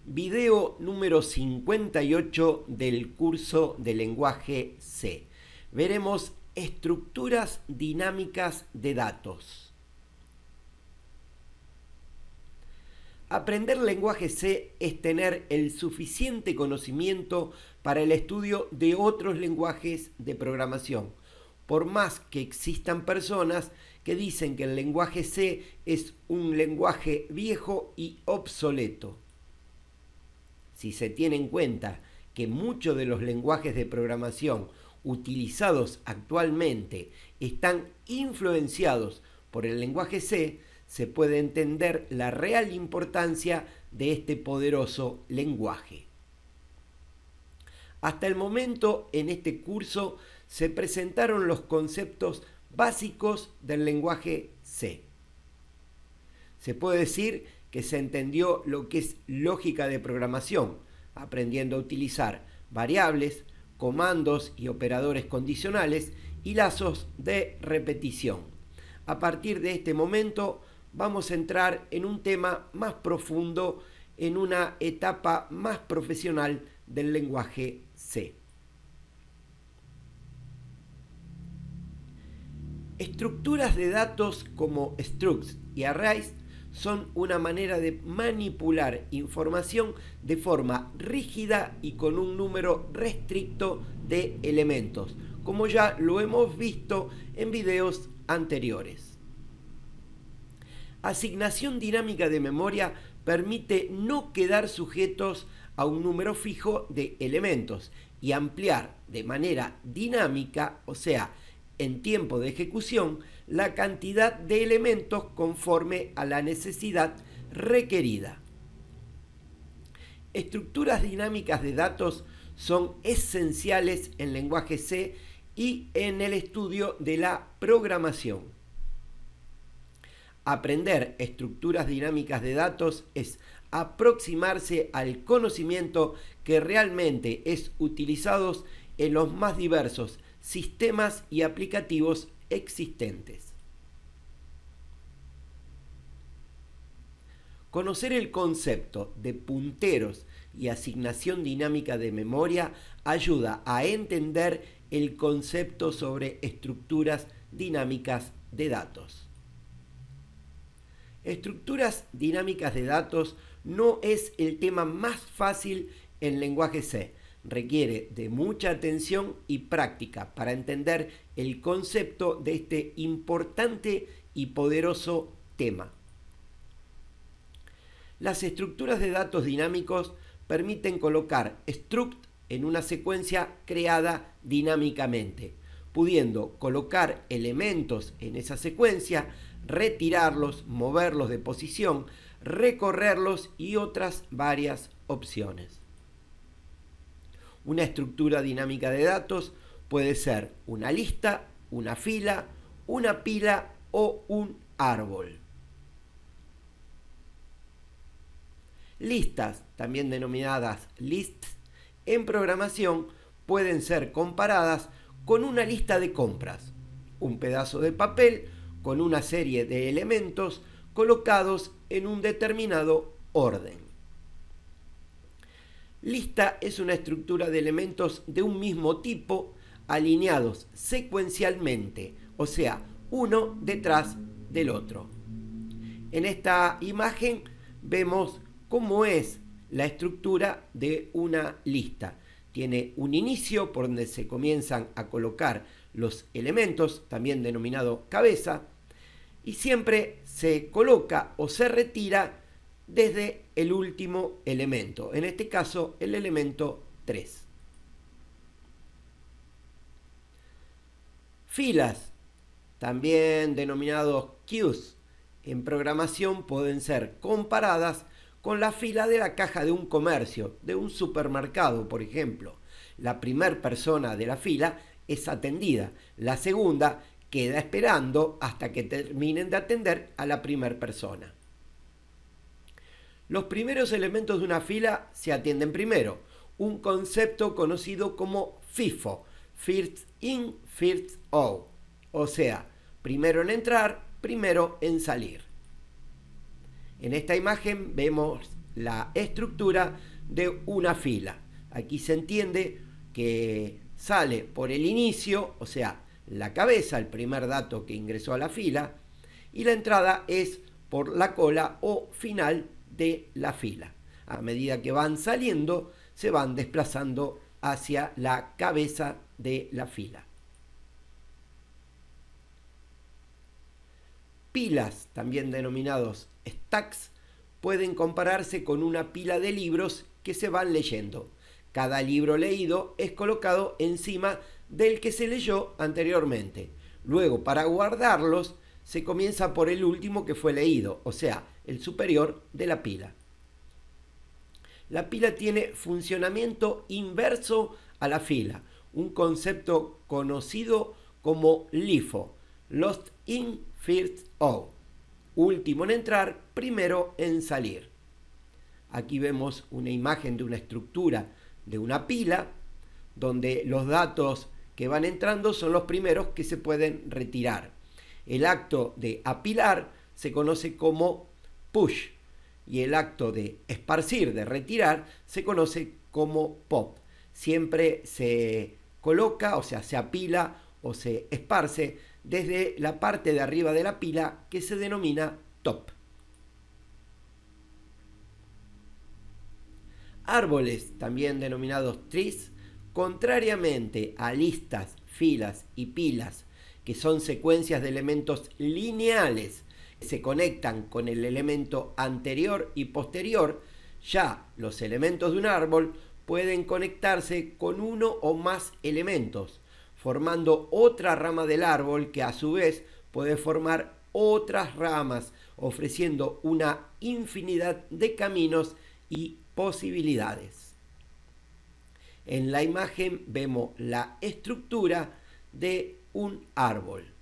Video número 58 del curso de lenguaje C. Veremos estructuras dinámicas de datos. Aprender lenguaje C es tener el suficiente conocimiento para el estudio de otros lenguajes de programación, por más que existan personas que dicen que el lenguaje C es un lenguaje viejo y obsoleto. Si se tiene en cuenta que muchos de los lenguajes de programación utilizados actualmente están influenciados por el lenguaje C, se puede entender la real importancia de este poderoso lenguaje. Hasta el momento, en este curso, se presentaron los conceptos básicos del lenguaje C. Se puede decir que se entendió lo que es lógica de programación, aprendiendo a utilizar variables, comandos y operadores condicionales y lazos de repetición. A partir de este momento vamos a entrar en un tema más profundo, en una etapa más profesional del lenguaje C. Estructuras de datos como structs y arrays son una manera de manipular información de forma rígida y con un número restricto de elementos, como ya lo hemos visto en videos anteriores. Asignación dinámica de memoria permite no quedar sujetos a un número fijo de elementos y ampliar de manera dinámica, o sea, en tiempo de ejecución, la cantidad de elementos conforme a la necesidad requerida. Estructuras dinámicas de datos son esenciales en lenguaje C y en el estudio de la programación. Aprender estructuras dinámicas de datos es aproximarse al conocimiento que realmente es utilizado en los más diversos sistemas y aplicativos existentes. Conocer el concepto de punteros y asignación dinámica de memoria ayuda a entender el concepto sobre estructuras dinámicas de datos. Estructuras dinámicas de datos no es el tema más fácil en lenguaje C. Requiere de mucha atención y práctica para entender el concepto de este importante y poderoso tema. Las estructuras de datos dinámicos permiten colocar struct en una secuencia creada dinámicamente, pudiendo colocar elementos en esa secuencia, retirarlos, moverlos de posición, recorrerlos y otras varias opciones. Una estructura dinámica de datos puede ser una lista, una fila, una pila o un árbol. Listas, también denominadas lists, en programación pueden ser comparadas con una lista de compras, un pedazo de papel con una serie de elementos colocados en un determinado orden. Lista es una estructura de elementos de un mismo tipo alineados secuencialmente, o sea, uno detrás del otro. En esta imagen vemos cómo es la estructura de una lista. Tiene un inicio por donde se comienzan a colocar los elementos, también denominado cabeza, y siempre se coloca o se retira desde el último elemento, en este caso el elemento 3. Filas, también denominados queues, en programación pueden ser comparadas con la fila de la caja de un comercio, de un supermercado, por ejemplo. La primera persona de la fila es atendida, la segunda queda esperando hasta que terminen de atender a la primera persona. Los primeros elementos de una fila se atienden primero, un concepto conocido como FIFO, First In, First Out, o sea, primero en entrar, primero en salir. En esta imagen vemos la estructura de una fila. Aquí se entiende que sale por el inicio, o sea, la cabeza, el primer dato que ingresó a la fila, y la entrada es por la cola o final de la fila. A medida que van saliendo, se van desplazando hacia la cabeza de la fila. Pilas, también denominados stacks, pueden compararse con una pila de libros que se van leyendo. Cada libro leído es colocado encima del que se leyó anteriormente. Luego, para guardarlos, se comienza por el último que fue leído, o sea, el superior de la pila. La pila tiene funcionamiento inverso a la fila, un concepto conocido como LIFO, Lost in, First Out, último en entrar, primero en salir. Aquí vemos una imagen de una estructura de una pila, donde los datos que van entrando son los primeros que se pueden retirar. El acto de apilar se conoce como push y el acto de esparcir, de retirar, se conoce como pop. Siempre se coloca, o sea, se apila o se esparce desde la parte de arriba de la pila que se denomina top. Árboles, también denominados trees, contrariamente a listas, filas y pilas, que son secuencias de elementos lineales que se conectan con el elemento anterior y posterior, ya los elementos de un árbol pueden conectarse con uno o más elementos, formando otra rama del árbol que a su vez puede formar otras ramas, ofreciendo una infinidad de caminos y posibilidades. En la imagen vemos la estructura de un árbol.